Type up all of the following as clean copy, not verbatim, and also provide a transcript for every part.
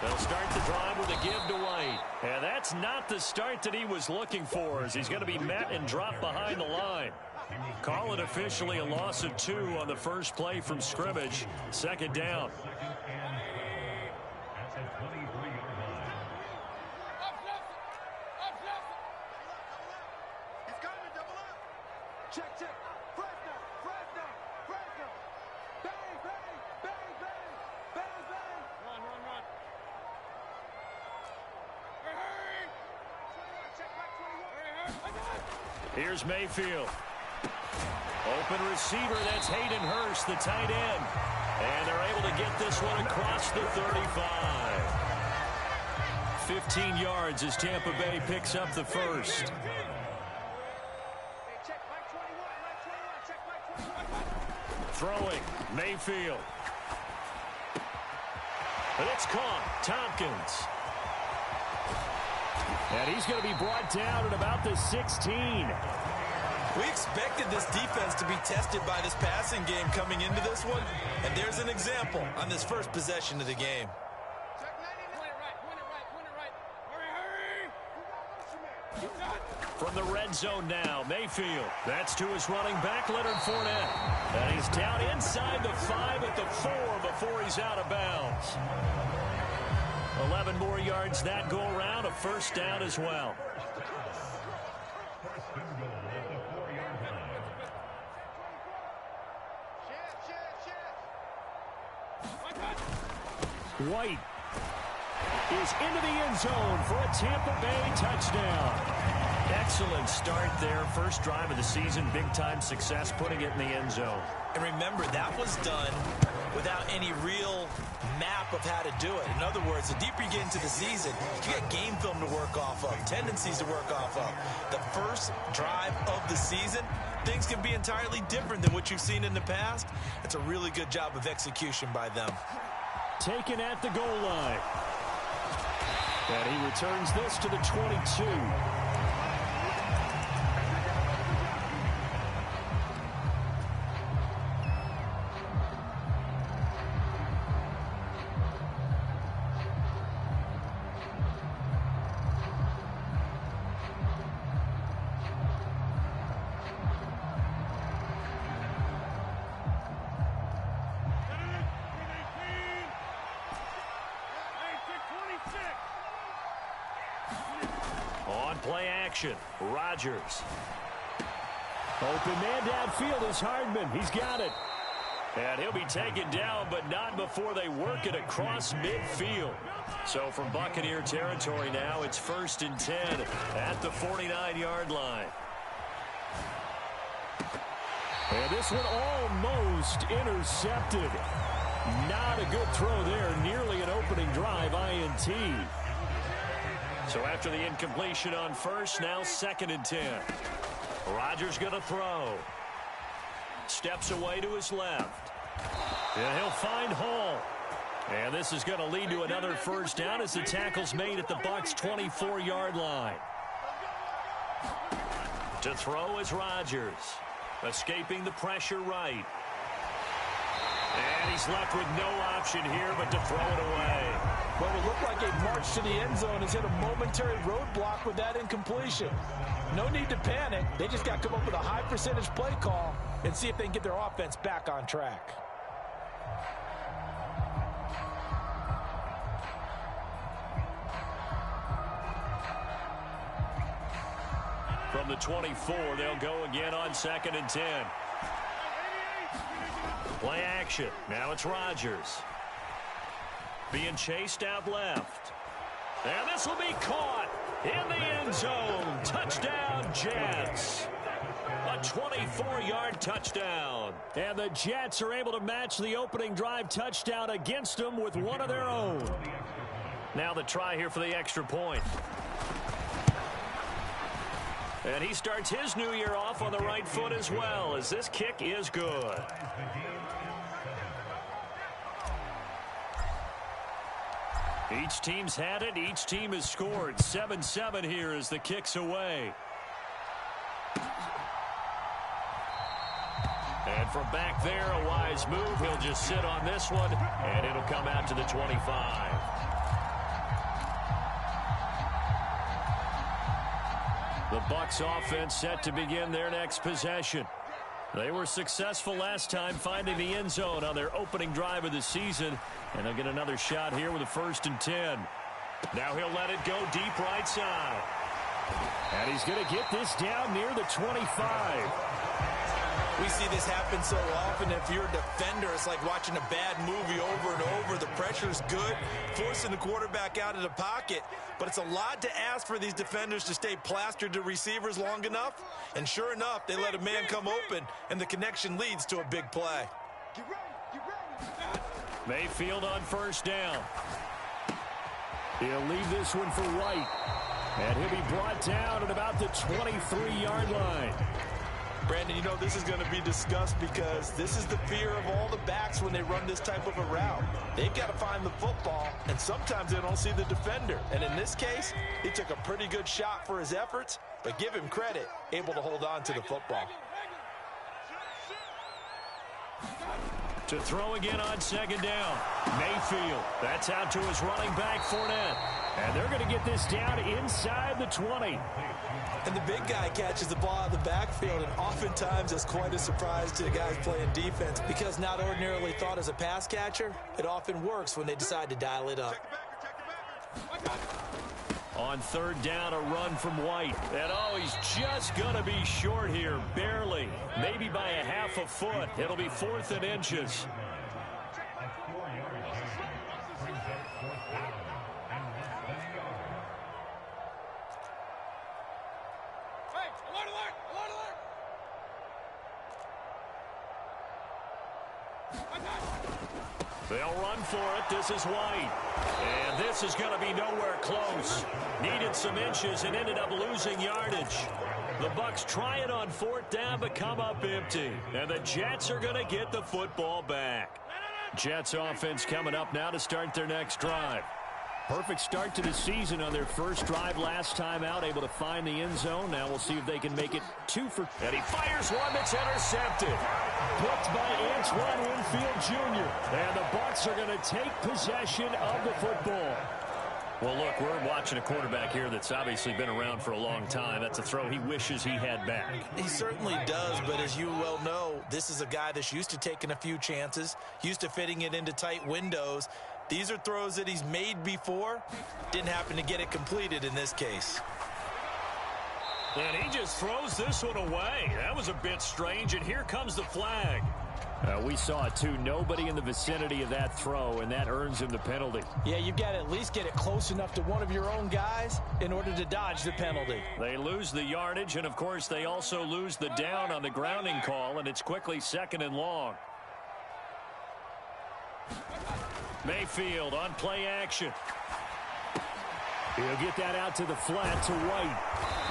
They'll start the drive with a give to White. And that's not the start that he was looking for, as he's going to be met and dropped behind the line. Call it officially a loss of 2 on the first play from scrimmage. Second down. Here's Mayfield. Open receiver, that's Hayden Hurst, the tight end. And they're able to get this one across the 35. 15 yards as Tampa Bay picks up the first. Throwing, Mayfield. And it's caught, Tompkins. And he's going to be brought down at about the 16. We expected this defense to be tested by this passing game coming into this one. And there's an example on this first possession of the game. From the red zone now, Mayfield. That's to his running back, Leonard Fournette. And he's down inside the 5 at the 4 before he's out of bounds. 11 more yards that go around, a first down as well. White is into the end zone for a Tampa Bay touchdown. Excellent start there. First drive of the season, big-time success, putting it in the end zone. And remember, that was done without any real map of how to do it. In other words, the deeper you get into the season, you got game film to work off of, tendencies to work off of. The first drive of the season, things can be entirely different than what you've seen in the past. It's a really good job of execution by them. Taken at the goal line. And he returns this to the 22. On play action, Rodgers. Open man downfield is Hardman. He's got it. And he'll be taken down, but not before they work it across midfield. So from Buccaneer territory now, it's 1st and 10 at the 49-yard line. And this one almost intercepted. Not a good throw there. Nearly an opening drive INT. So after the incompletion on first, now 2nd and 10. Rodgers going to throw. Steps away to his left. And he'll find Hall. And this is going to lead to another first down as the tackle's made at the Bucs' 24-yard line. To throw is Rodgers. Escaping the pressure right. And he's left with no option here but to throw it away. Well, it looked like a march to the end zone has hit a momentary roadblock with that incompletion. No need to panic. They just got to come up with a high percentage play call and see if they can get their offense back on track. From the 24, they'll go again on 2nd and 10. Play action. Now it's Rodgers. Being chased out left. And this will be caught in the end zone. Touchdown, Jets. A 24-yard touchdown. And the Jets are able to match the opening drive touchdown against them with one of their own. Now the try here for the extra point. And he starts his new year off on the right foot as well, as this kick is good. Each team's had it. Each team has scored. 7-7 here as the kick's away. And from back there, a wise move. He'll just sit on this one, and it'll come out to the 25. The Bucs offense set to begin their next possession. They were successful last time finding the end zone on their opening drive of the season, and they'll get another shot here with a 1st and 10. Now he'll let it go deep right side. And he's going to get this down near the 25. We see this happen so often. If you're a defender, it's like watching a bad movie over and over. The pressure's good, forcing the quarterback out of the pocket. But it's a lot to ask for these defenders to stay plastered to receivers long enough. And sure enough, they let a man come open, and the connection leads to a big play. Mayfield on 1st down. He'll leave this one for White. And he'll be brought down at about the 23-yard line. Brandon, you know this is going to be discussed because this is the fear of all the backs when they run this type of a route. They've got to find the football, and sometimes they don't see the defender. And in this case, he took a pretty good shot for his efforts, but give him credit, able to hold on to the football. To throw again on 2nd down. Mayfield. That's out to his running back, Fournette. And they're going to get this down inside the 20. And the big guy catches the ball out of the backfield, and oftentimes it's quite a surprise to the guys playing defense because not ordinarily thought as a pass catcher, it often works when they decide to dial it up. On 3rd down, a run from White. And, oh, he's just going to be short here, barely. Maybe by a half a foot. It'll be 4th and inches. They'll run for it. This is White. And this is going to be nowhere close. Needed some inches and ended up losing yardage. The Bucs try it on 4th down but come up empty. And the Jets are going to get the football back. Jets offense coming up now to start their next drive. Perfect start to the season on their first drive last time out, able to find the end zone. Now we'll see if they can make it 2 for... And he fires one that's intercepted. Picked by Antoine Winfield Jr. And the Bucs are going to take possession of the football. Well, look, we're watching a quarterback here that's obviously been around for a long time. That's a throw he wishes he had back. He certainly does, but as you well know, this is a guy that's used to taking a few chances, used to fitting it into tight windows. These are throws that he's made before. Didn't happen to get it completed in this case. And he just throws this one away. That was a bit strange, and here comes the flag. We saw it, too. Nobody in the vicinity of that throw, and that earns him the penalty. Yeah, you've got to at least get it close enough to one of your own guys in order to dodge the penalty. They lose the yardage, and, of course, they also lose the down on the grounding call, and it's quickly 2nd and long. Mayfield on play action. He'll get that out to the flat to White.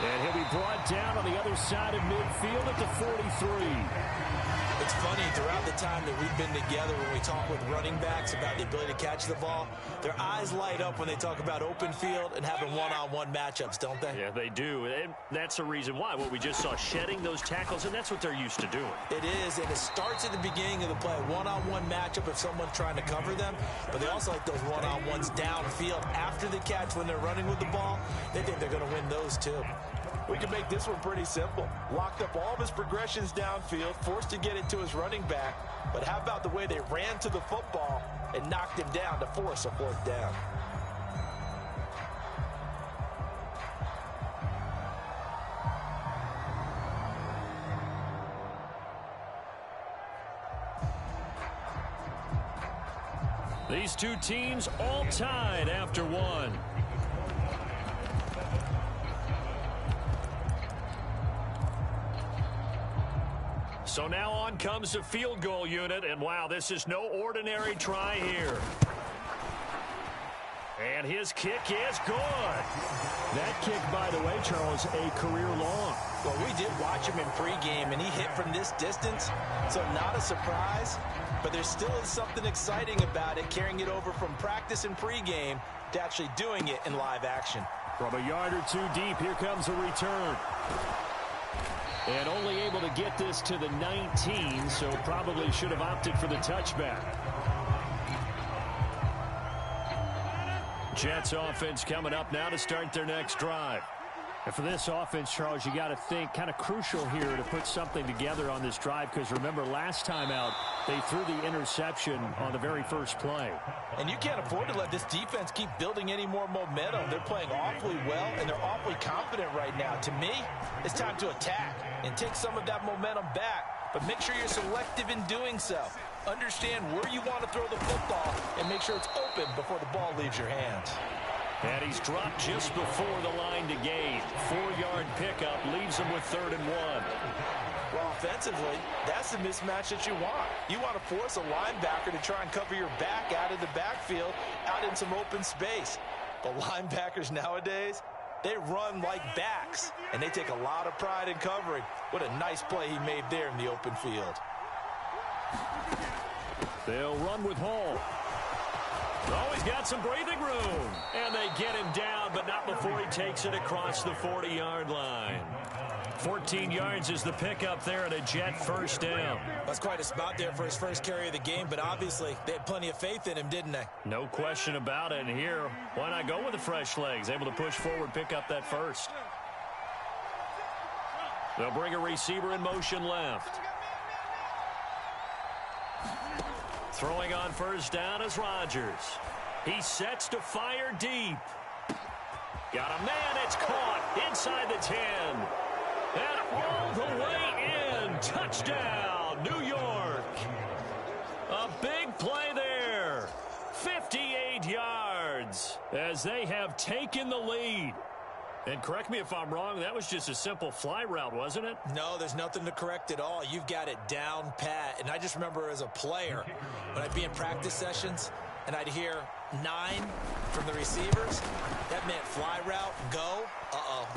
And he'll be brought down on the other side of midfield at the 43. It's funny, throughout the time that we've been together, when we talk with running backs about the ability to catch the ball, their eyes light up when they talk about open field and having one-on-one matchups, don't they? Yeah, they do. And that's the reason why. What we just saw, shedding those tackles, and that's what they're used to doing. It is, and it starts at the beginning of the play. One-on-one matchup if someone's trying to cover them, but they also like those one-on-ones downfield after the catch when they're running with the ball. They think they're going to win those, too. We can make this one pretty simple. Locked up all of his progressions downfield, forced to get it to his running back. But how about the way they ran to the football and knocked him down to force a 4th down? These two teams all tied after one. So now on comes the field goal unit, and wow, this is no ordinary try here. And his kick is good. That kick, by the way, Charles, a career long. Well, we did watch him in pregame, and he hit from this distance, so not a surprise. But there still is something exciting about it, carrying it over from practice and pregame to actually doing it in live action. From a yard or two deep, here comes a return. And only able to get this to the 19, so probably should have opted for the touchback. Jets offense coming up now to start their next drive. And for this offense, Charles, you got to think kind of crucial here to put something together on this drive, because remember last time out they threw the interception on the very first play. And you can't afford to let this defense keep building any more momentum. They're playing awfully well, and they're awfully confident right now. To me, it's time to attack and take some of that momentum back, but make sure you're selective in doing so. Understand where you want to throw the football and make sure it's open before the ball leaves your hands. And he's dropped just before the line to gain. 4-yard pickup leaves him with 3rd and 1. Well, offensively, that's the mismatch that you want. You want to force a linebacker to try and cover your back out of the backfield, out in some open space. But linebackers nowadays, they run like backs, and they take a lot of pride in covering. What a nice play he made there in the open field. They'll run with Hall. Oh, he's got some breathing room. And they get him down, but not before he takes it across the 40-yard line. 14 yards is the pickup there, and a Jet first down. That's quite a spot there for his first carry of the game, but obviously they had plenty of faith in him, didn't they? No question about it. And here, why not go with the fresh legs? Able to push forward, pick up that first. They'll bring a receiver in motion left. Throwing on first down is Rodgers. He sets to fire deep. Got a man, it's caught inside the 10. And all the way in. Touchdown, New York. A big play there. 58 yards as they have taken the lead. And correct me if I'm wrong, that was just a simple fly route, wasn't it? No, there's nothing to correct at all. You've got it down pat. And I just remember as a player, when I'd be in practice sessions and I'd hear 9 from the receivers, that meant fly route, go.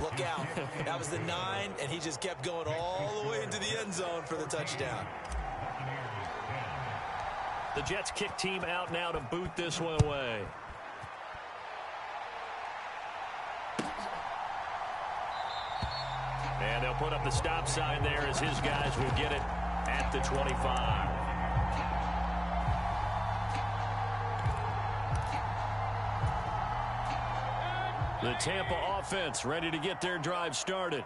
Look out. That was the 9, and he just kept going all the way into the end zone for the touchdown. The Jets kick team out now to boot this one away. And they'll put up the stop sign there as his guys will get it at the 25. The Tampa offense ready to get their drive started.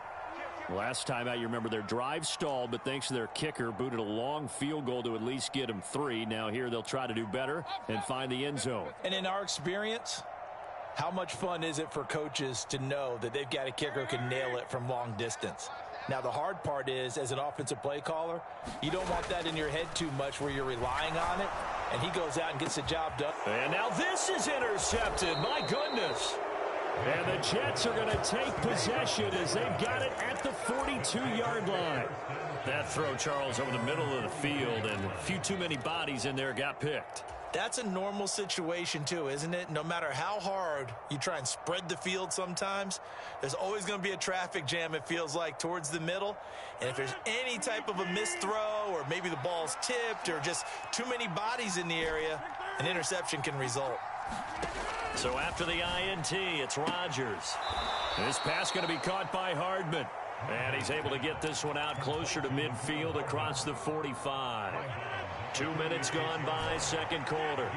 Last time out, you remember their drive stalled, but thanks to their kicker, booted a long field goal to at least get them 3. Now here they'll try to do better and find the end zone. And in our experience, how much fun is it for coaches to know that they've got a kicker who can nail it from long distance? Now, the hard part is, as an offensive play caller, you don't want that in your head too much where you're relying on it, and he goes out and gets the job done. And now this is intercepted. My goodness. And the Jets are going to take possession as they've got it at the 42-yard line. That throw, Charles, over the middle of the field, and a few too many bodies in there got picked. That's a normal situation, too, isn't it? No matter how hard you try and spread the field sometimes, there's always going to be a traffic jam, it feels like, towards the middle. And if there's any type of a missed throw, or maybe the ball's tipped, or just too many bodies in the area, an interception can result. So after the INT, it's Rodgers. This pass going to be caught by Hardman. And he's able to get this one out closer to midfield across the 45. 2 minutes gone by, second quarter.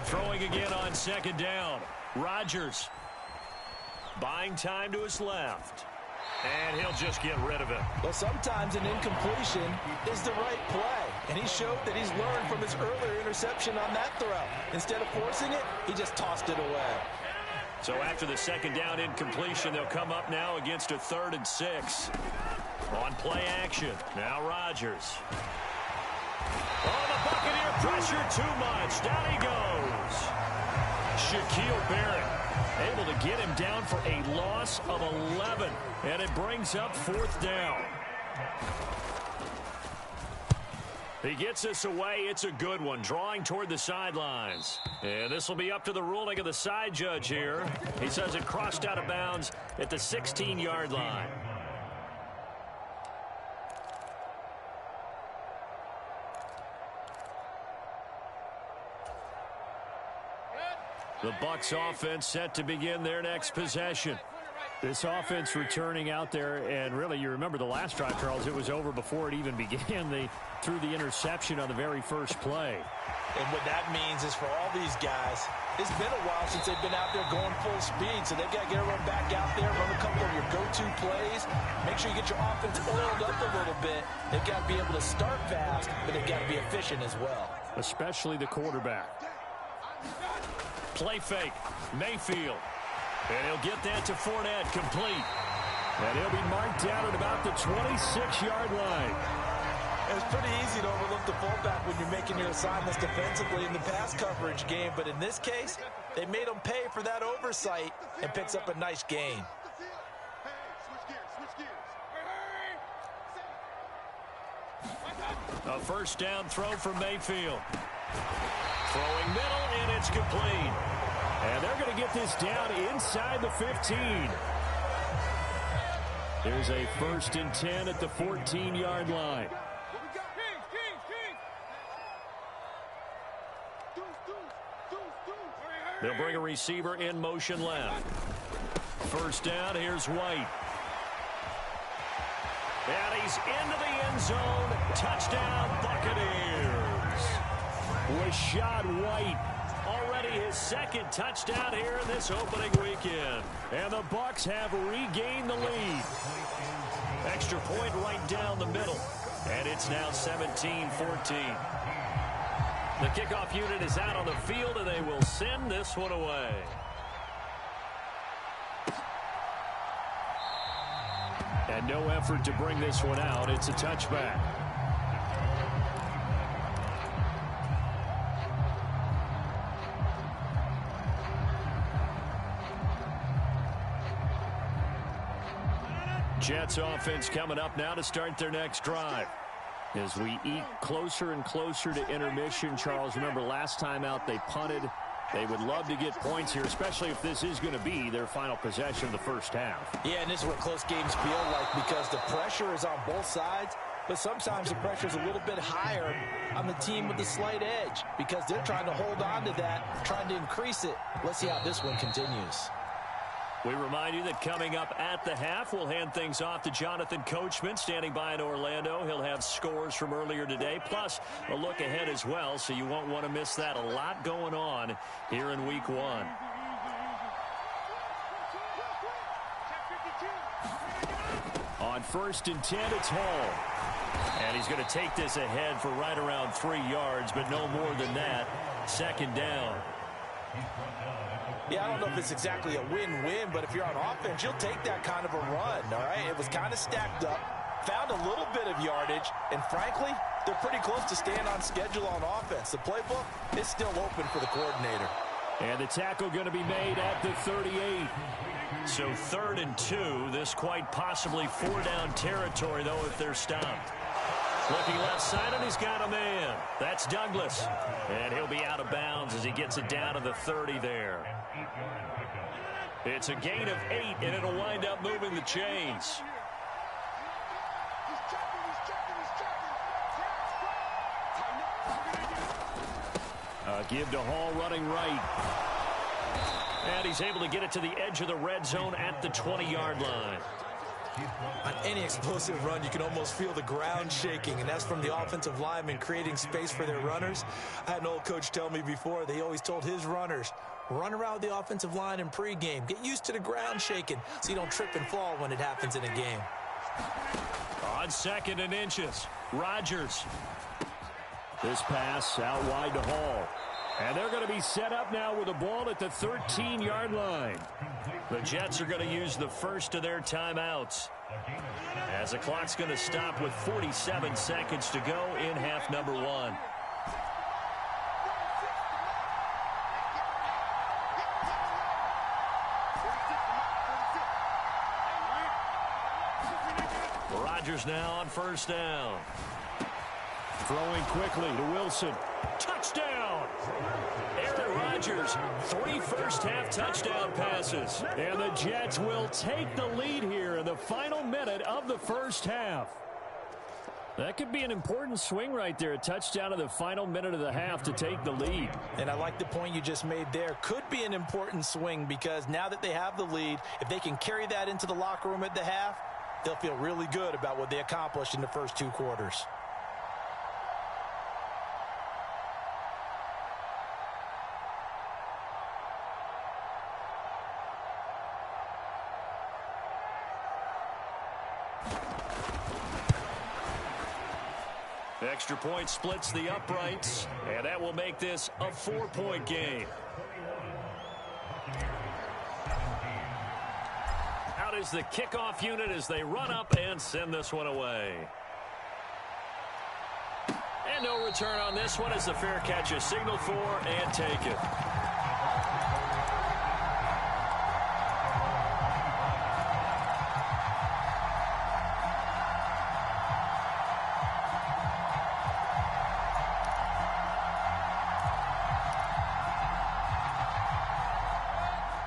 Throwing again on second down. Rodgers buying time to his left. And he'll just get rid of it. Well, sometimes an incompletion is the right play. And he showed that he's learned from his earlier interception on that throw. Instead of forcing it, he just tossed it away. So after the second down incompletion, they'll come up now against a 3rd and 6. On play action. Now Rodgers. Oh, the Buccaneer pressure too much. Down he goes. Shaquille Barrett able to get him down for a loss of 11. And it brings up 4th down. He gets this away. It's a good one. Drawing toward the sidelines. And this will be up to the ruling of the side judge here. He says it crossed out of bounds at the 16-yard line. The Bucs offense set to begin their next possession. This offense returning out there, and really, you remember the last drive, Charles, it was over before it even began. They threw the interception on the very first play. And what that means is for all these guys, it's been a while since they've been out there going full speed, so they've got to get everyone back out there, run a couple of your go-to plays, make sure you get your offense oiled up a little bit. They've got to be able to start fast, but they've got to be efficient as well. Especially the quarterback. Play fake, Mayfield. And he'll get that to Fournette, complete. And he'll be marked down at about the 26-yard line. It's pretty easy to overlook the fullback when you're making your assignments defensively in the pass coverage game. But in this case, they made him pay for that oversight and picks up a nice gain. A first down throw for Mayfield. Throwing middle, and it's complete. And they're going to get this down inside the 15. There's a 1st and 10 at the 14-yard line. They'll bring a receiver in motion left. First down, here's White. And he's into the end zone. Touchdown, Buccaneers. Rashad White. Already his 2nd touchdown here in this opening weekend. And the Bucs have regained the lead. Extra point right down the middle. And it's now 17-14. The kickoff unit is out on the field, and they will send this one away. And no effort to bring this one out. It's a touchback. Jets offense coming up now to start their next drive. As we eat closer and closer to intermission, Charles, remember last time out they punted. They would love to get points here, especially if this is going to be their final possession of the first half. Yeah, and this is what close games feel like because the pressure is on both sides, but sometimes the pressure is a little bit higher on the team with the slight edge because they're trying to hold on to that, trying to increase it. Let's see how this one continues. We remind you that coming up at the half, we'll hand things off to Jonathan Coachman standing by in Orlando. He'll have scores from earlier today, plus a look ahead as well, so you won't want to miss that. A lot going on here in Week 1. On 1st and 10, it's Hall. And he's going to take this ahead for right around 3 yards, but no more than that. 2nd down. Yeah, I don't know if it's exactly a win-win, but if you're on offense, you'll take that kind of a run, all right? It was kind of stacked up, found a little bit of yardage, and frankly, they're pretty close to staying on schedule on offense. The playbook is still open for the coordinator. And the tackle going to be made at the 38. So 3rd and 2, this quite possibly 4-down territory, though, if they're stopped. Looking left side, and he's got a man. That's Douglas. And he'll be out of bounds as he gets it down to the 30 there. It's a gain of 8, and it'll wind up moving the chains. Give to Hall running right. And he's able to get it to the edge of the red zone at the 20-yard line. On any explosive run, you can almost feel the ground shaking, and that's from the offensive linemen creating space for their runners. I had an old coach tell me before, they always told his runners, run around the offensive line in pregame. Get used to the ground shaking so you don't trip and fall when it happens in a game. On 2nd and inches, Rodgers. This pass out wide to Hall. And they're going to be set up now with the ball at the 13-yard line. The Jets are going to use the first of their timeouts, as the clock's going to stop with 47 seconds to go in half number 1. Rodgers now on 1st down. Throwing quickly to Wilson. Touchdown! Aaron Rodgers, 3 first-half touchdown passes. And the Jets will take the lead here in the final minute of the first half. That could be an important swing right there. A touchdown in the final minute of the half to take the lead. And I like the point you just made there. Could be an important swing because now that they have the lead, if they can carry that into the locker room at the half, they'll feel really good about what they accomplished in the first 2 quarters. Extra point splits the uprights, and that will make this a 4-point game. Out is the kickoff unit as they run up and send this one away. And no return on this one as the fair catch is signaled for and taken.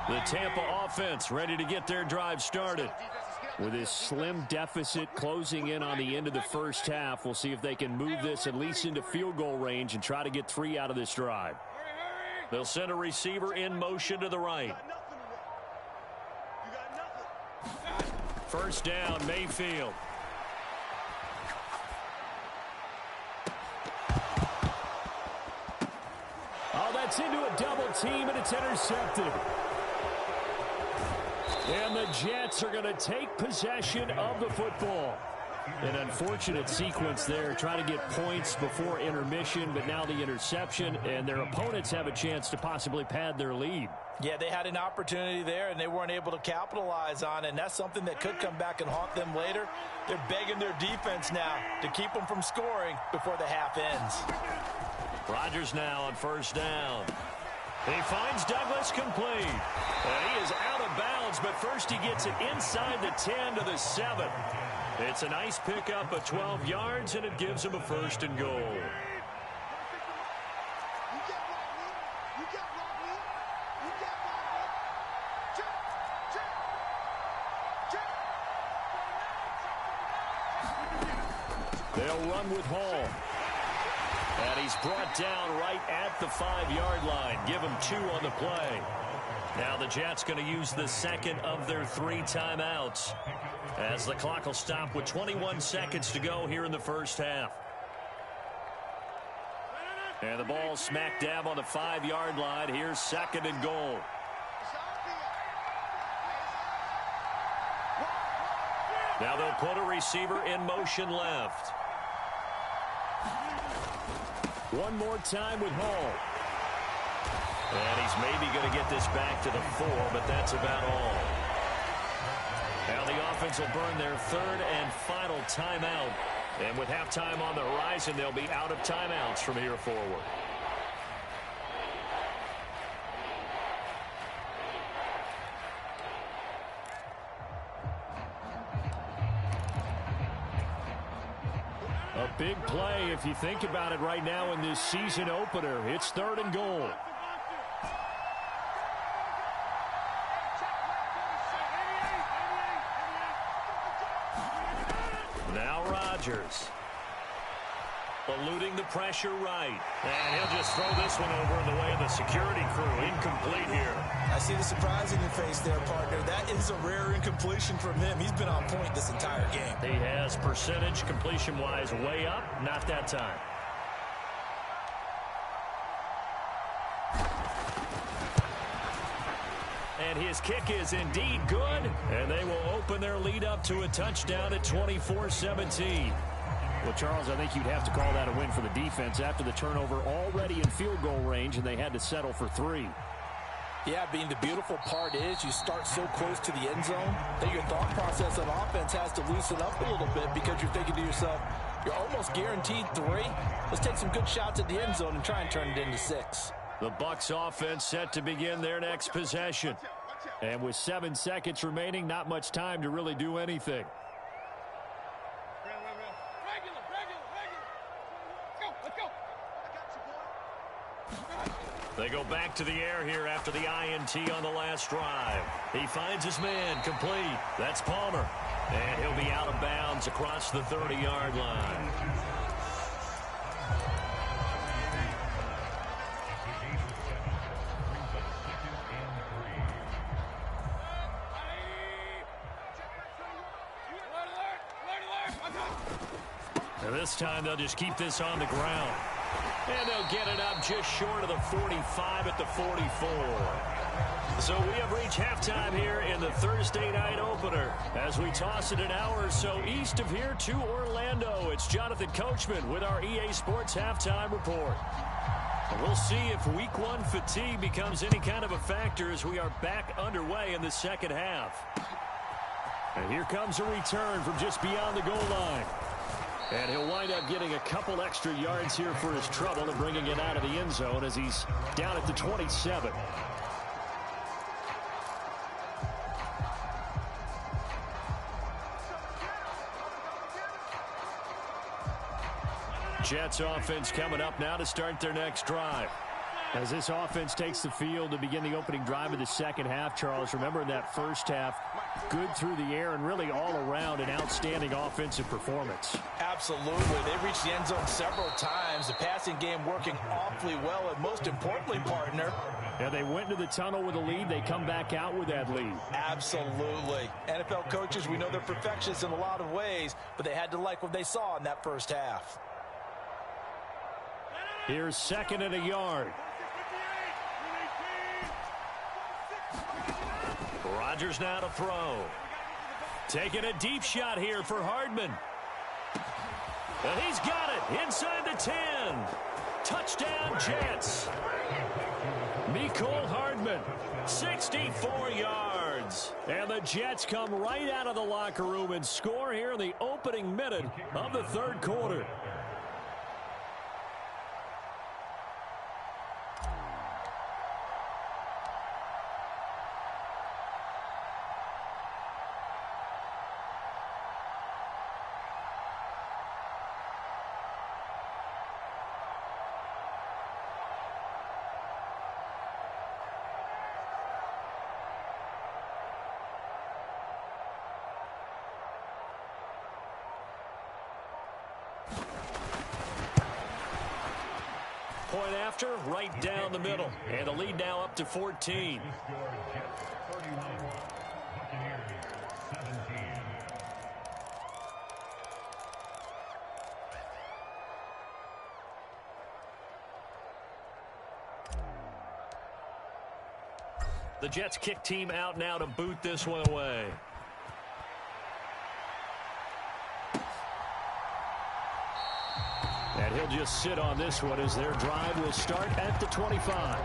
The Tampa offense ready to get their drive started. With this slim deficit closing in on the end of the first half, we'll see if they can move this at least into field goal range and try to get 3 out of this drive. They'll send a receiver in motion to the right. First down, Mayfield. Oh, that's into a double team, and it's intercepted. And the Jets are going to take possession of the football. An unfortunate sequence there, trying to get points before intermission, but now the interception, and their opponents have a chance to possibly pad their lead. Yeah, they had an opportunity there, and they weren't able to capitalize on it, and that's something that could come back and haunt them later. They're begging their defense now to keep them from scoring before the half ends. Rodgers now on first down. He finds Douglas complete. And he is out of bounds, but first he gets it inside the 10 to the 7. It's a nice pickup of 12 yards, and it gives him a 1st and goal. They'll run with Hall. And he's brought down right at the 5-yard line. Give him 2 on the play. Now the Jets going to use the second of their 3 timeouts as the clock will stop with 21 seconds to go here in the first half. And the ball smack dab on the 5-yard line. Here's 2nd and goal. Now they'll put a receiver in motion left. One more time with Hall. And he's maybe going to get this back to the 4, but that's about all. Now the offense will burn their 3rd and final timeout. And with halftime on the horizon, they'll be out of timeouts from here forward. A big play if you think about it right now in this season opener. It's 3rd and goal. Now Rodgers. Eluding the pressure right. And he'll just throw this one over in the way of the security crew. Incomplete here. I see the surprise in your face there, partner. That is a rare incompletion from him. He's been on point this entire game. He has percentage completion-wise way up. Not that time. And his kick is indeed good. And they will open their lead up to a touchdown at 24-17. Well, Charles, I think you'd have to call that a win for the defense after the turnover already in field goal range, and they had to settle for 3. Yeah, Bean, the beautiful part is you start so close to the end zone that your thought process of offense has to loosen up a little bit because you're thinking to yourself, you're almost guaranteed 3. Let's take some good shots at the end zone and try and turn it into 6. The Bucs offense set to begin their next possession. And with 7 seconds remaining, not much time to really do anything. They go back to the air here after the INT on the last drive. He finds his man complete. That's Palmer. And he'll be out of bounds across the 30-yard line. And this time they'll just keep this on the ground. And they'll get it up just short of the 45 at the 44. So we have reached halftime here in the Thursday night opener. As we toss it an hour or so east of here to Orlando, it's Jonathan Coachman with our EA Sports Halftime Report. And we'll see if Week 1 fatigue becomes any kind of a factor as we are back underway in the second half. And here comes a return from just beyond the goal line. And he'll wind up getting a couple extra yards here for his trouble and bringing it out of the end zone as he's down at the 27. Jets offense coming up now to start their next drive. As this offense takes the field to begin the opening drive of the second half, Charles, remember in that first half, good through the air and really all around an outstanding offensive performance. Absolutely. They reached the end zone several times. The passing game working awfully well, and most importantly, partner. Yeah, they went into the tunnel with a lead. They come back out with that lead. Absolutely. NFL coaches, we know they're perfectionists in a lot of ways, but they had to like what they saw in that first half. Here's second and a yard. Rodgers now to throw. Taking a deep shot here for Hardman. And he's got it inside the 10. Touchdown, Jets. Mecole Hardman, 64 yards. And the Jets come right out of the locker room and score here in the opening minute of the third quarter. Point after, right down the middle. And the lead now up to 14. The Jets kick team out now to boot this one away. And he'll just sit on this one as their drive will start at the 25.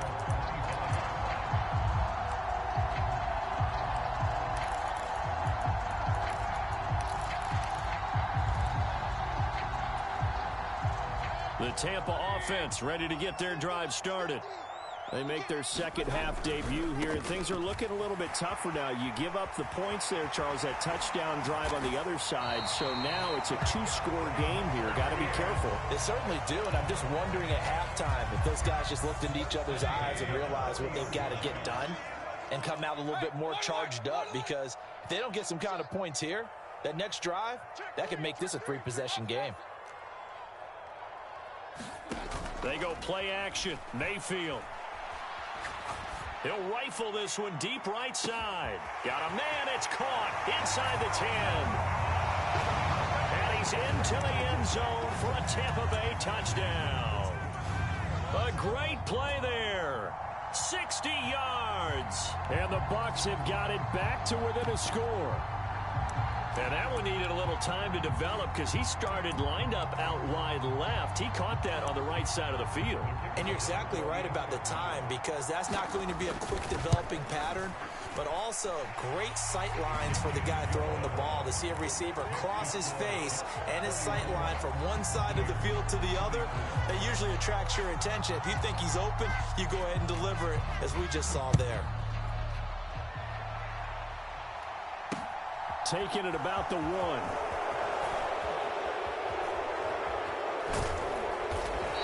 The Tampa offense ready to get their drive started. They make their second half debut here, and things are looking a little bit tougher now. You give up the points there, Charles, that touchdown drive on the other side. So now it's a two-score game here. Got to be careful. They certainly do, and I'm just wondering at halftime if those guys just looked into each other's eyes and realized what they've got to get done and come out a little bit more charged up, because if they don't get some kind of points here, that next drive, that could make this a three-possession game. They go play action. Mayfield. He'll rifle this one deep right side. Got a man. It's caught inside the 10. And he's into the end zone for a Tampa Bay touchdown. A great play there. 60 yards. And the Bucs have got it back to within a score. And that one needed a little time to develop because he started lined up out wide left. He caught that on the right side of the field. And you're exactly right about the time, because that's not going to be a quick developing pattern, but also great sight lines for the guy throwing the ball to see a receiver cross his face and his sight line from one side of the field to the other. That usually attracts your attention. If you think he's open, you go ahead and deliver it, as we just saw there. Taking it about the 1.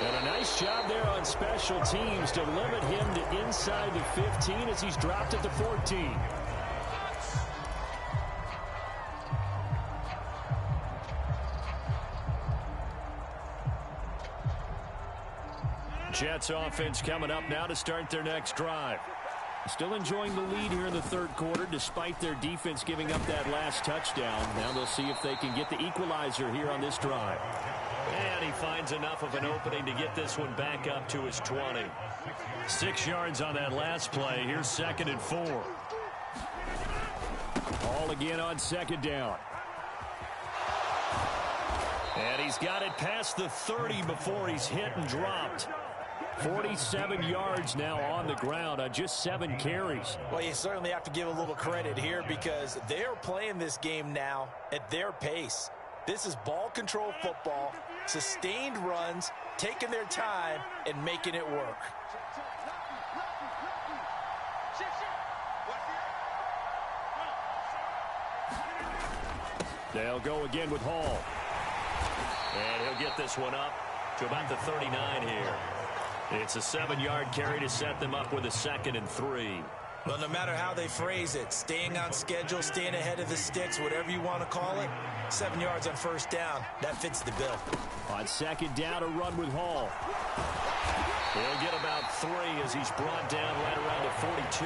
And a nice Nice job there on special teams to limit him to inside the 15 as he's dropped at the 14. Jets offense coming up now to start their next drive. Still enjoying the lead here in the third quarter despite their defense giving up that last touchdown. Now they'll see if they can get the equalizer here on this drive. And he finds enough of an opening to get this one back up to his 20. 6 yards on that last play. Here's 2nd and 4. All again on 2nd down. And he's got it past the 30 before he's hit and dropped. 47 yards now on the ground on just 7 carries. Well, you certainly have to give a little credit here because they're playing this game now at their pace. This is ball control football, sustained runs, taking their time, and making it work. They'll go again with Hall. And he'll get this one up to about the 39 here. It's a 7-yard carry to set them up with a 2nd and 3. Well, no matter how they phrase it, staying on schedule, staying ahead of the sticks, whatever you want to call it, 7 yards on 1st down, that fits the bill. On 2nd down, a run with Hall. He'll get about 3 as he's brought down right around the 42.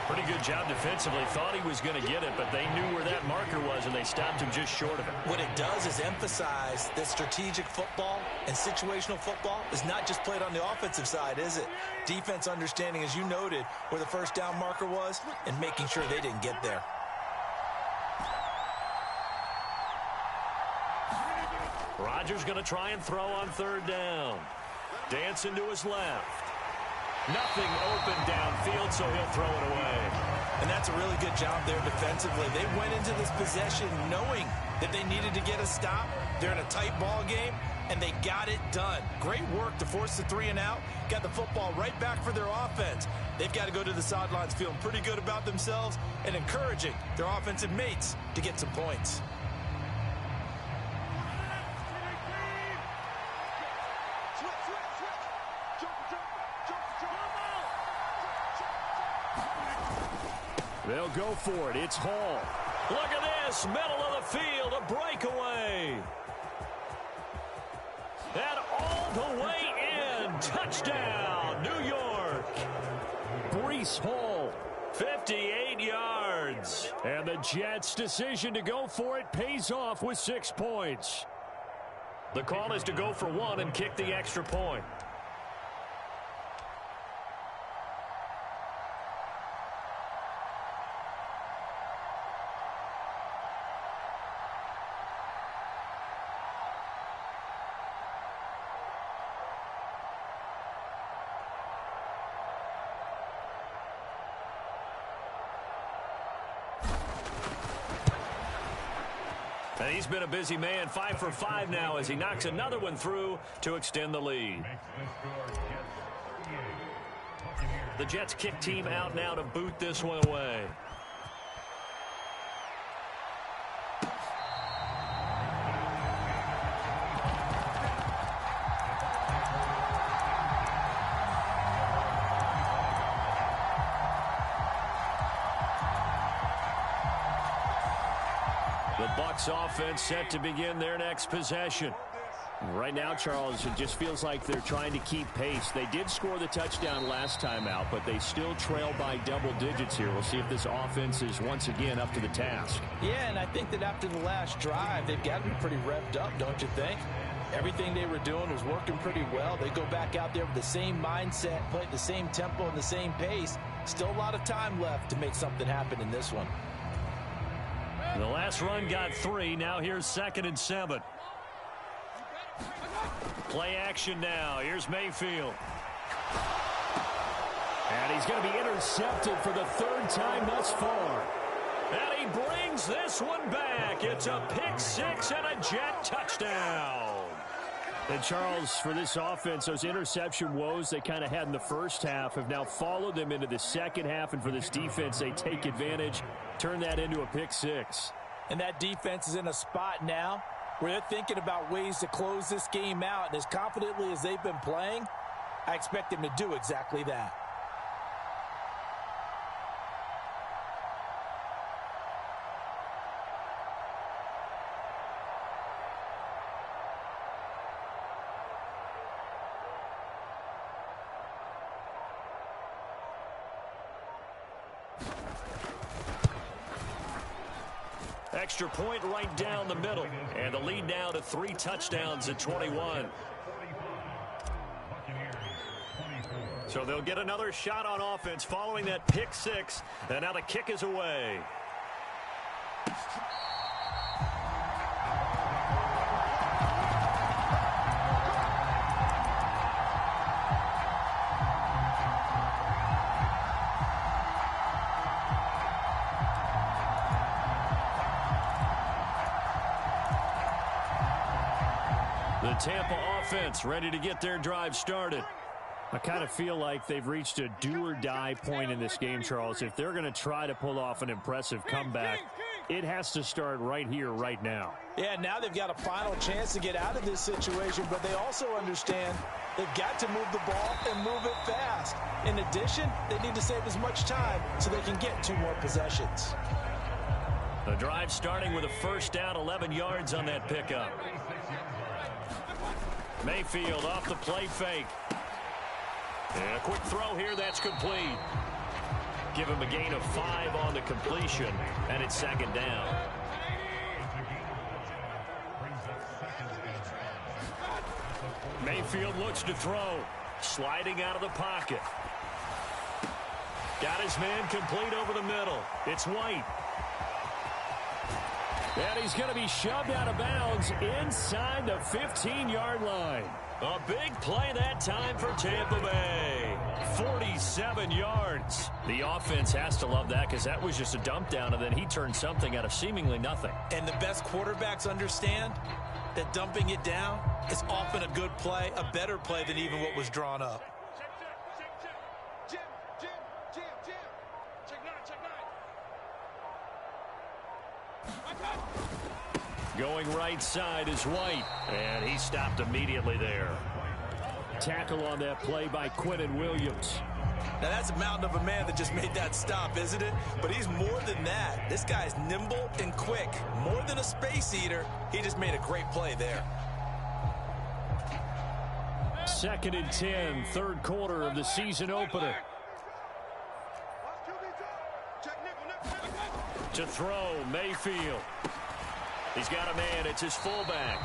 Pretty good job defensively. Thought he was going to get it, but they knew where that marker was, and they stopped him just short of it. What it does is emphasize that strategic football and situational football is not just played on the offensive side, is it? Defense understanding, as you noted, where the 1st down marker was and making sure they didn't get there. Rodgers going to try and throw on 3rd down. Dancing to his left. Nothing open downfield, so he'll throw it away. And that's a really good job there defensively. They went into this possession knowing that they needed to get a stop. They're in a tight ball game, and they got it done. Great work to force the 3 and out. Got the football right back for their offense. They've got to go to the sidelines feeling pretty good about themselves and encouraging their offensive mates to get some points. They'll go for it. It's Hall. Look at this. Middle of the field. A breakaway. And all the way in. Touchdown, New York. Breece Hall. 58 yards. And the Jets' decision to go for it pays off with 6 points. The call is to go for 1 and kick the extra point. And he's been a busy man, 5 for 5 now as he knocks another one through to extend the lead. The Jets kick team out now to boot this one away. Bucs offense set to begin their next possession. Right now, Charles, it just feels like they're trying to keep pace. They did score the touchdown last time out, but they still trail by double digits here. We'll see if this offense is once again up to the task. Yeah, and I think that after the last drive, they've got to be pretty revved up, don't you think? Everything they were doing was working pretty well. They go back out there with the same mindset, play at the same tempo and the same pace. Still a lot of time left to make something happen in this one. The last run got 3. Now here's 2nd and 7. Play action now. Here's Mayfield. And he's going to be intercepted for the 3rd time thus far. And he brings this one back. It's a pick 6 and a Jet touchdown. And Charles, for this offense, those interception woes they kind of had in the first half have now followed them into the second half. And for this defense, they take advantage, turn that into a pick 6. And that defense is in a spot now where they're thinking about ways to close this game out. And as confidently as they've been playing, I expect them to do exactly that. Extra point right down the middle. And the lead now to 3 touchdowns at 21. So they'll get another shot on offense following that pick 6. And now the kick is away. The Tampa offense ready to get their drive started. I kind of feel like they've reached a do-or-die point in this game, Charles. If they're going to try to pull off an impressive comeback, it has to start right here, right now. Yeah, now they've got a final chance to get out of this situation, but they also understand they've got to move the ball and move it fast. In addition, they need to save as much time so they can get 2 more possessions. The drive starting with a first down, 11 yards on that pickup. Mayfield off the play fake. And a quick throw here, that's complete. Give him a gain of 5 on the completion, and it's 2nd down. Mayfield looks to throw. Sliding out of the pocket. Got his man complete over the middle. It's White. And he's going to be shoved out of bounds inside the 15-yard line. A big play that time for Tampa Bay. 47 yards. The offense has to love that because that was just a dump down, and then he turned something out of seemingly nothing. And the best quarterbacks understand that dumping it down is often a good play, a better play than even what was drawn up. Going right side is White, and he stopped immediately there. Tackle on that play by Quinnen Williams. Now that's a mountain of a man that just made that stop, isn't it? But he's more than that. This guy's nimble and quick. More than a space eater, he just made a great play there. 2nd and 10, 3rd quarter of the season opener. To throw, Mayfield. He's got a man. It's his fullback.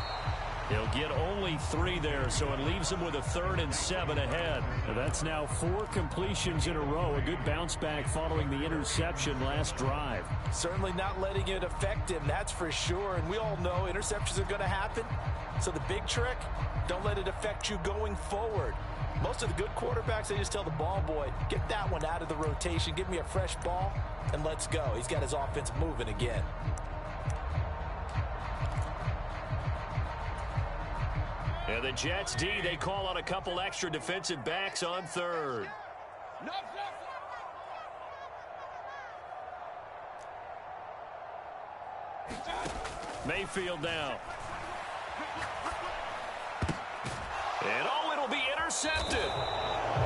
He'll get only 3 there, so it leaves him with a 3rd and 7 ahead. That's now 4 completions in a row. A good bounce back following the interception last drive. Certainly not letting it affect him, that's for sure. And we all know interceptions are going to happen. So the big trick, don't let it affect you going forward. Most of the good quarterbacks, they just tell the ball boy, get that one out of the rotation, give me a fresh ball, and let's go. He's got his offense moving again. And the Jets D, they call on a couple extra defensive backs on 3rd. Mayfield down. And it'll be intercepted.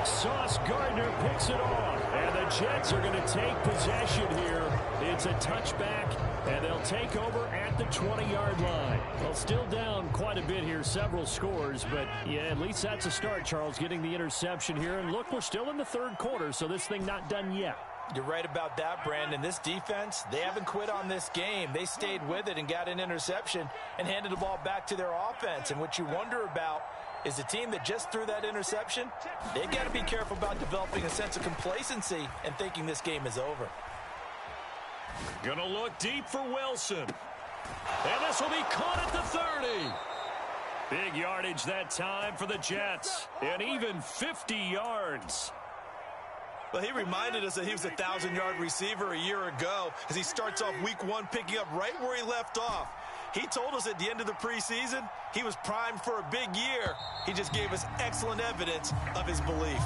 Sauce Gardner picks it off. And the Jets are going to take possession here. It's a touchback, and they'll take over at the 20-yard line. Well, still down quite a bit here, several scores, but yeah, at least that's a start, Charles, getting the interception here. And look, we're still in the 3rd quarter, so this thing not done yet. You're right about that, Brandon. This defense, they haven't quit on this game. They stayed with it and got an interception and handed the ball back to their offense. And what you wonder about is the team that just threw that interception, they've got to be careful about developing a sense of complacency and thinking this game is over. Gonna look deep for Wilson. And this will be caught at the 30. Big yardage that time for the Jets. And even 50 yards. Well, he reminded us that he was a 1,000-yard receiver a year ago as he starts off week 1 picking up right where he left off. He told us at the end of the preseason he was primed for a big year. He just gave us excellent evidence of his belief.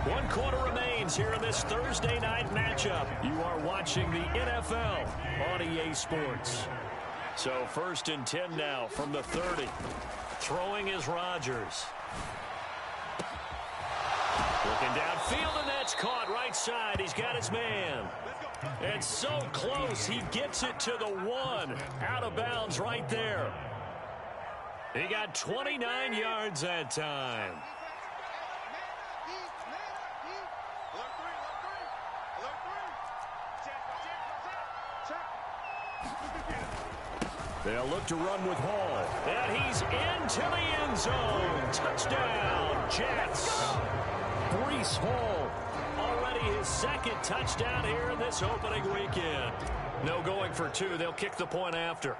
1 quarter remains here in this Thursday night matchup. You are watching the NFL on EA Sports. So 1st and 10 now from the 30. Throwing is Rodgers. Looking downfield, and that's caught right side. He's got his man. And so close, he gets it to the 1. Out of bounds right there. He got 29 yards that time. They'll look to run with Hall. And he's into the end zone. Touchdown, Jets. Breece Hall, already his 2nd touchdown here in this opening weekend. No going for 2. They'll kick the point after.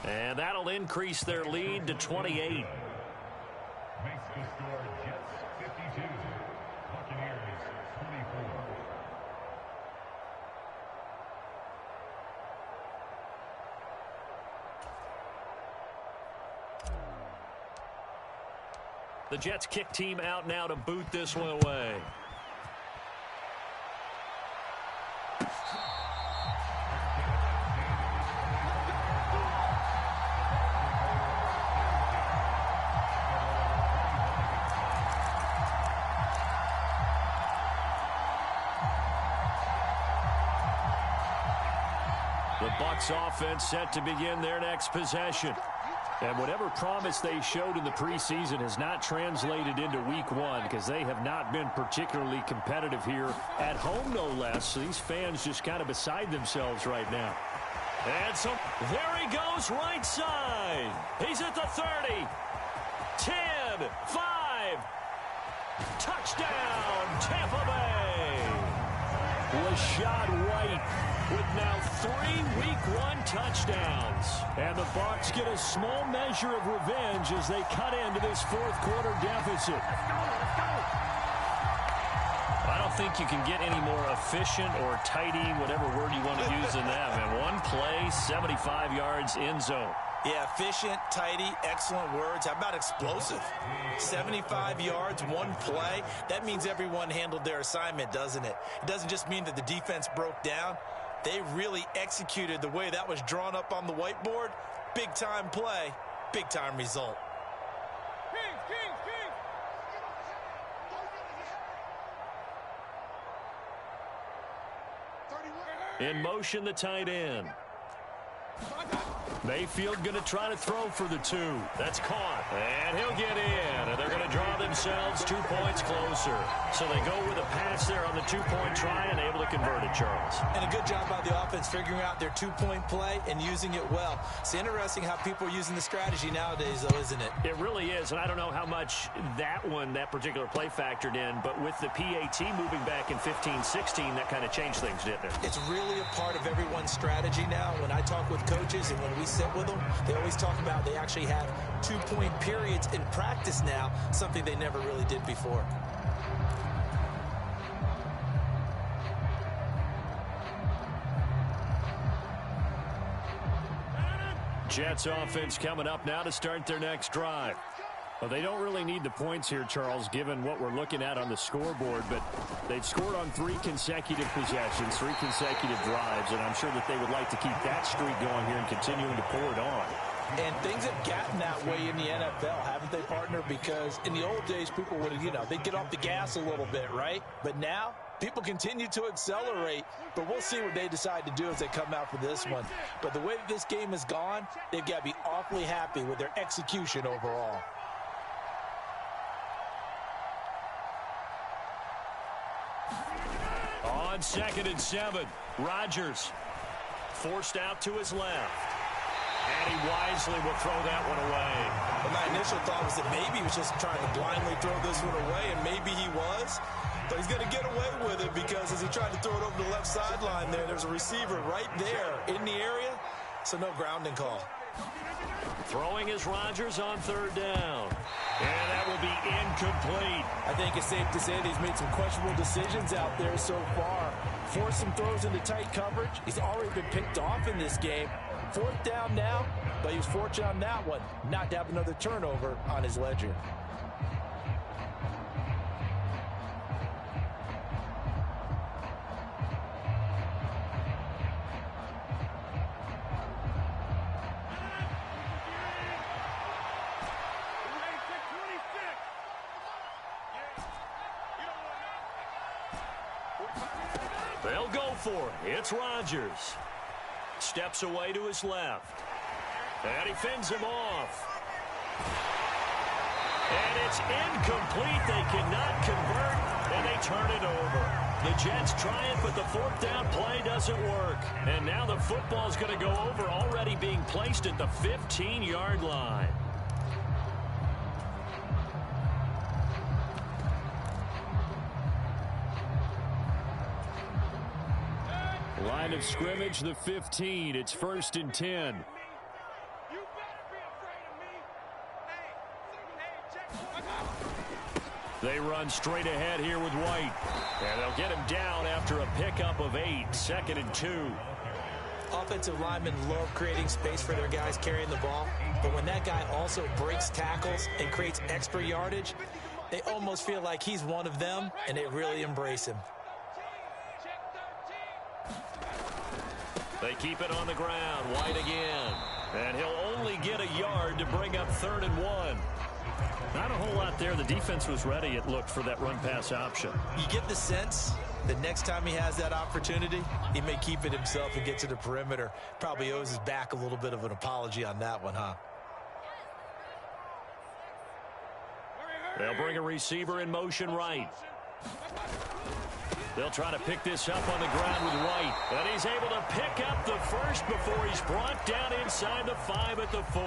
And that'll increase their lead to 28. Makes the score Jets 52, Buccaneers 24. The Jets kick team out now to boot this one away. The Bucs offense set to begin their next possession. And whatever promise they showed in the preseason has not translated into week 1 because they have not been particularly competitive here at home, no less. So these fans just kind of beside themselves right now. And so there he goes right side. He's at the 30. 10, 5. Touchdown, Tampa Bay. Rashad White with now 3 week 1 touchdowns. And the Bucs get a small measure of revenge as they cut into this 4th quarter deficit. I don't think you can get any more efficient or tidy, whatever word you want to use in that, man. 1 play, 75 yards, end zone. Yeah, efficient, tidy, excellent words. How about explosive? 75 yards, 1 play. That means everyone handled their assignment, doesn't it? It doesn't just mean that the defense broke down. They really executed the way that was drawn up on the whiteboard. Big-time play, big-time result. In motion, the tight end. Mayfield going to try to throw for the 2. That's caught. And he'll get in. And they're going to draw themselves 2 points closer. So they go with a pass there on the 2-point try and able to convert it, Charles. And a good job by the offense figuring out their 2-point play and using it well. It's interesting how people are using the strategy nowadays, though, isn't it? It really is. And I don't know how much that particular play factored in. But with the PAT moving back in 15-16, that kind of changed things, didn't it? It's really a part of everyone's strategy now. When I talk with coaches and when we sit with them, they always talk about they actually have 2-point periods in practice now, something they never really did before. Jets offense coming up now to start their next drive. Well, they don't really need the points here, Charles, given what we're looking at on the scoreboard, but they've scored on 3 consecutive possessions, 3 consecutive drives, and I'm sure that they would like to keep that streak going here and continuing to pour it on. And things have gotten that way in the NFL, haven't they, partner? Because in the old days, people would, they'd get off the gas a little bit, right? But now, people continue to accelerate, but we'll see what they decide to do as they come out for this one. But the way that this game has gone, they've got to be awfully happy with their execution overall. On 2nd and 7, Rodgers forced out to his left. And he wisely will throw that one away. Well, my initial thought was that maybe he was just trying to blindly throw this one away, and maybe he was. But he's going to get away with it because as he tried to throw it over the left sideline there's a receiver right there in the area, so no grounding call. Throwing is Rodgers on third down. And that will be incomplete. I think it's safe to say that he's made some questionable decisions out there so far. Forced some throws into tight coverage. He's already been picked off in this game. Fourth down now, but he was fortunate on that one not to have another turnover on his ledger. They'll go for it. It's Rodgers. Steps away to his left. And he fends him off. And it's incomplete. They cannot convert, and they turn it over. The Jets try it, but the fourth down play doesn't work. And now the football's going to go over, already being placed at the 15-yard line. Line of scrimmage, the 15. It's 1st and 10. They run straight ahead here with White. And they'll get him down after a pickup of 8. 2nd and 2. Offensive linemen love creating space for their guys carrying the ball. But when that guy also breaks tackles and creates extra yardage, they almost feel like he's one of them, and they really embrace him. They keep it on the ground. White again. And he'll only get a yard to bring up 3rd and 1. Not a whole lot there. The defense was ready, it looked, for that run-pass option. You get the sense that next time he has that opportunity, he may keep it himself and get to the perimeter. Probably owes his back a little bit of an apology on that one, huh? They'll bring a receiver in motion right. They'll try to pick this up on the ground with White. And he's able to pick up the first before he's brought down inside the 5 at the 4.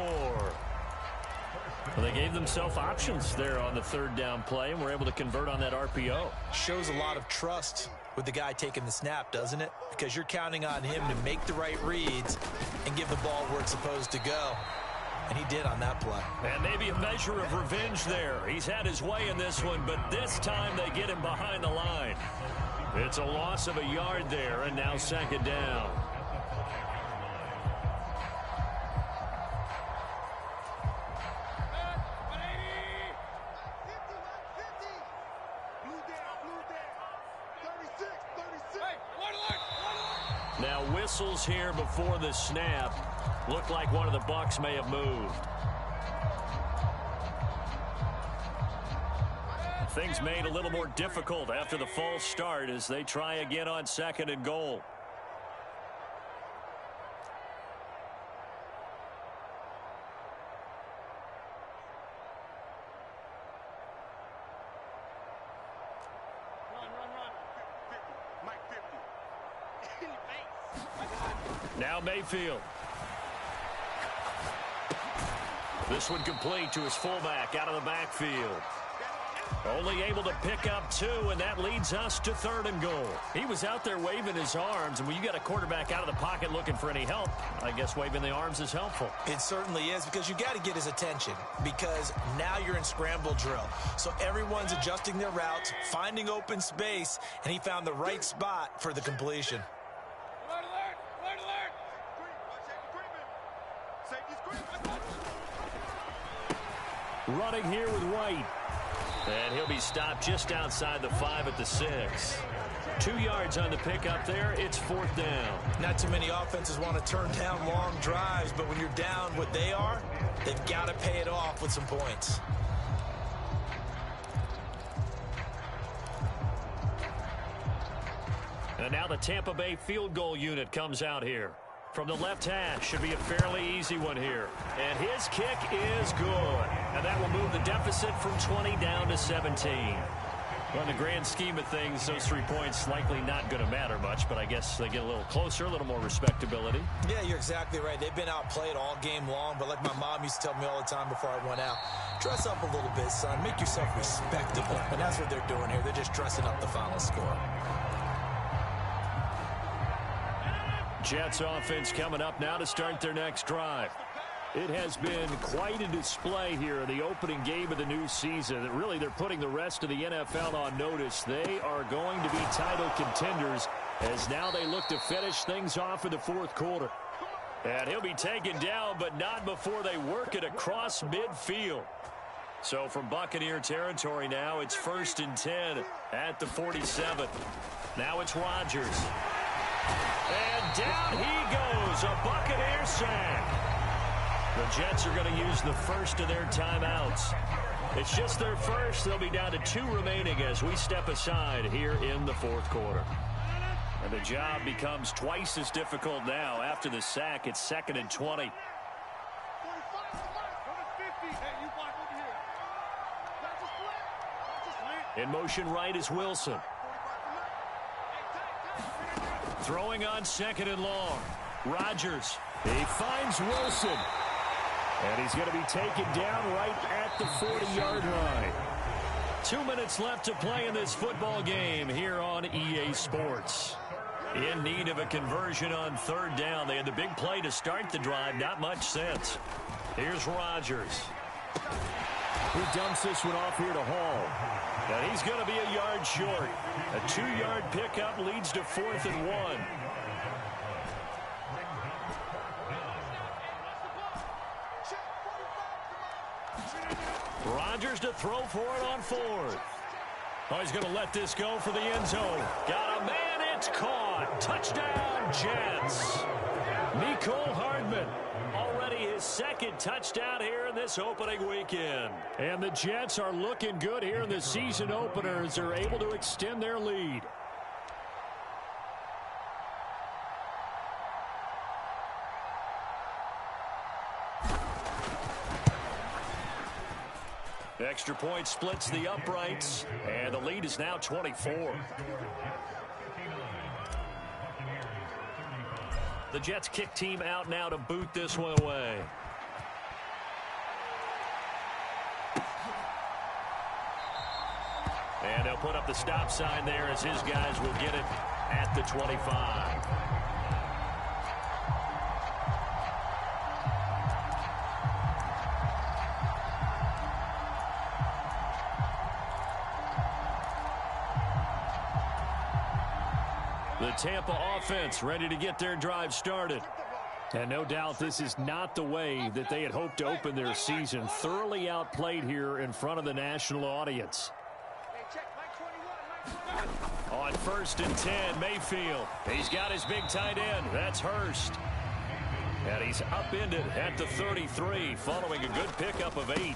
Well, they gave themselves options there on the 3rd down play, and were able to convert on that RPO. Shows a lot of trust with the guy taking the snap, doesn't it? Because you're counting on him to make the right reads and give the ball where it's supposed to go. And he did on that play. And maybe a measure of revenge there. He's had his way in this one, but this time they get him behind the line. It's a loss of a yard there, and now 2nd down. Now whistles here before the snap. Looked like one of the Bucs may have moved. Things made a little more difficult after the false start as they try again on 2nd and goal. Now Mayfield. This one complete to his fullback out of the backfield. Only able to pick up 2, and that leads us to 3rd and goal. He was out there waving his arms, and when you got a quarterback out of the pocket looking for any help, I guess waving the arms is helpful. It certainly is, because you got to get his attention, because now you're in scramble drill. So everyone's adjusting their routes, finding open space, and he found the right spot for the completion. Running here with White. And he'll be stopped just outside the 5 at the 6. 2 yards on the pickup there. It's 4th down. Not too many offenses want to turn down long drives, but when you're down what they are, they've got to pay it off with some points. And now the Tampa Bay field goal unit comes out here. From the left hash, should be a fairly easy one here. And his kick is good. And that will move the deficit from 20 down to 17. Well, in the grand scheme of things, those 3 points likely not going to matter much, but I guess they get a little closer, a little more respectability. Yeah, you're exactly right. They've been outplayed all game long, but like my mom used to tell me all the time before I went out, dress up a little bit, son. Make yourself respectable. And that's what they're doing here. They're just dressing up the final score. Jets offense coming up now to start their next drive. It has been quite a display here in the opening game of the new season. Really, they're putting the rest of the NFL on notice. They are going to be title contenders as now they look to finish things off in the fourth quarter. And he'll be taken down, but not before they work it across midfield. So from Buccaneer territory now, it's 1st and 10 at the 47. Now it's Rodgers. And down he goes, a Buccaneer sack. The Jets are going to use the first of their timeouts. It's just their first. They'll be down to 2 remaining as we step aside here in the fourth quarter. And the job becomes twice as difficult now. After the sack, it's 2nd and 20. In motion right is Wilson. Throwing on 2nd and long. Rodgers. He finds Wilson. And he's going to be taken down right at the 40-yard line. 2 minutes left to play in this football game here on EA Sports. In need of a conversion on 3rd down. They had the big play to start the drive. Not much sense. Here's Rodgers. He dumps this one off here to Hall. And he's going to be a yard short. A 2-yard pickup leads to 4th and 1. Rodgers to throw for it on 4th. Oh, he's going to let this go for the end zone. Got a man, it's caught. Touchdown, Jets. Mecole Hardman, already his 2nd touchdown here in this opening weekend. And the Jets are looking good here in the season opener as they're able to extend their lead. Extra point splits the uprights, and the lead is now 24. The Jets kick team out now to boot this one away. And they'll put up the stop sign there as his guys will get it at the 25. The Tampa offense ready to get their drive started. And no doubt this is not the way that they had hoped to open their season. Thoroughly outplayed here in front of the national audience. On 1st and 10, Mayfield. He's got his big tight end. That's Hurst. And he's upended at the 33 following a good pickup of 8.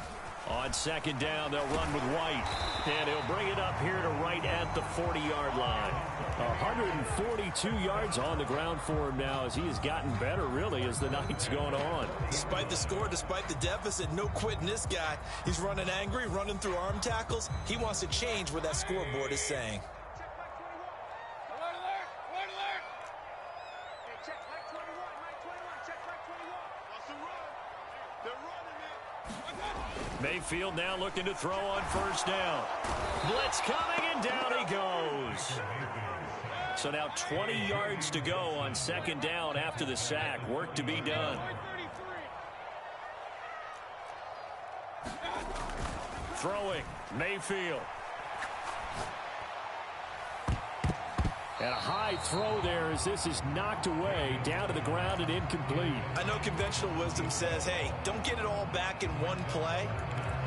On 2nd down, they'll run with White. And he'll bring it up here to right at the 40-yard line. 142 yards on the ground for him now as he has gotten better, really, as the night's gone on. Despite the score, despite the deficit, no quitting this guy. He's running angry, running through arm tackles. He wants to change what that scoreboard is saying. Mayfield now looking to throw on 1st down. Blitz coming, and down he goes. So now 20 yards to go on 2nd down after the sack. Work to be done. Throwing, Mayfield. And a high throw there as this is knocked away, down to the ground and incomplete. I know conventional wisdom says, hey, don't get it all back in one play.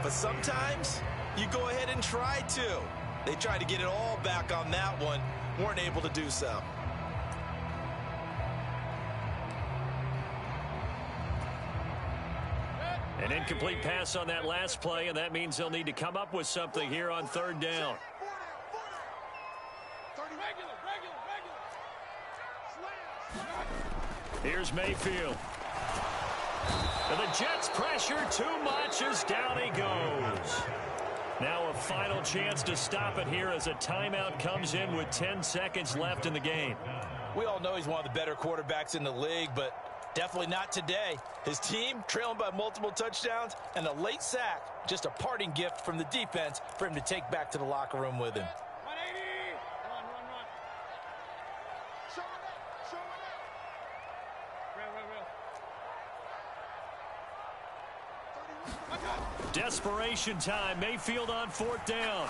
But sometimes you go ahead and try to. They tried to get it all back on that one, weren't able to do so. An incomplete pass on that last play, and that means they'll need to come up with something here on 3rd down. Here's Mayfield. And the Jets pressure too much as down he goes. Now a final chance to stop it here as a timeout comes in with 10 seconds left in the game. We all know he's one of the better quarterbacks in the league, but definitely not today. His team trailing by multiple touchdowns and a late sack. Just a parting gift from the defense for him to take back to the locker room with him. Desperation time. Mayfield on 4th down.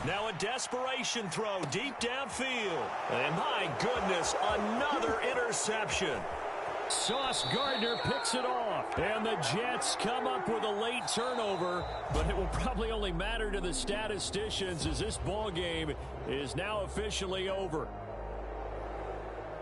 Now a desperation throw deep downfield. And my goodness, another interception. Sauce Gardner picks it off. And the Jets come up with a late turnover, but it will probably only matter to the statisticians as this ball game is now officially over.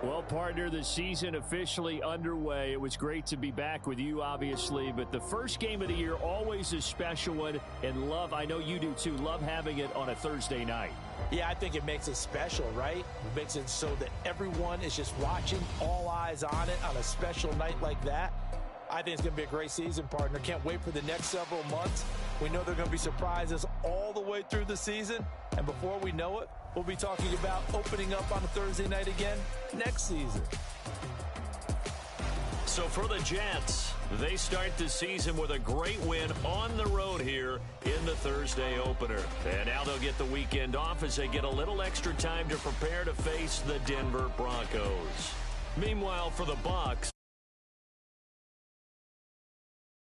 Well, partner, the season officially underway. It was great to be back with you, obviously, but the first game of the year always a special one, and love, I know you do too, love having it on a Thursday night. Yeah, I think it makes it special, right? It makes it so that everyone is just watching, all eyes on it on a special night like that. I think it's going to be a great season, partner. Can't wait for the next several months. We know there are going to be surprises all the way through the season, and before we know it, we'll be talking about opening up on a Thursday night again next season. So for the Jets, they start the season with a great win on the road here in the Thursday opener. And now they'll get the weekend off as they get a little extra time to prepare to face the Denver Broncos. Meanwhile, for the Bucs,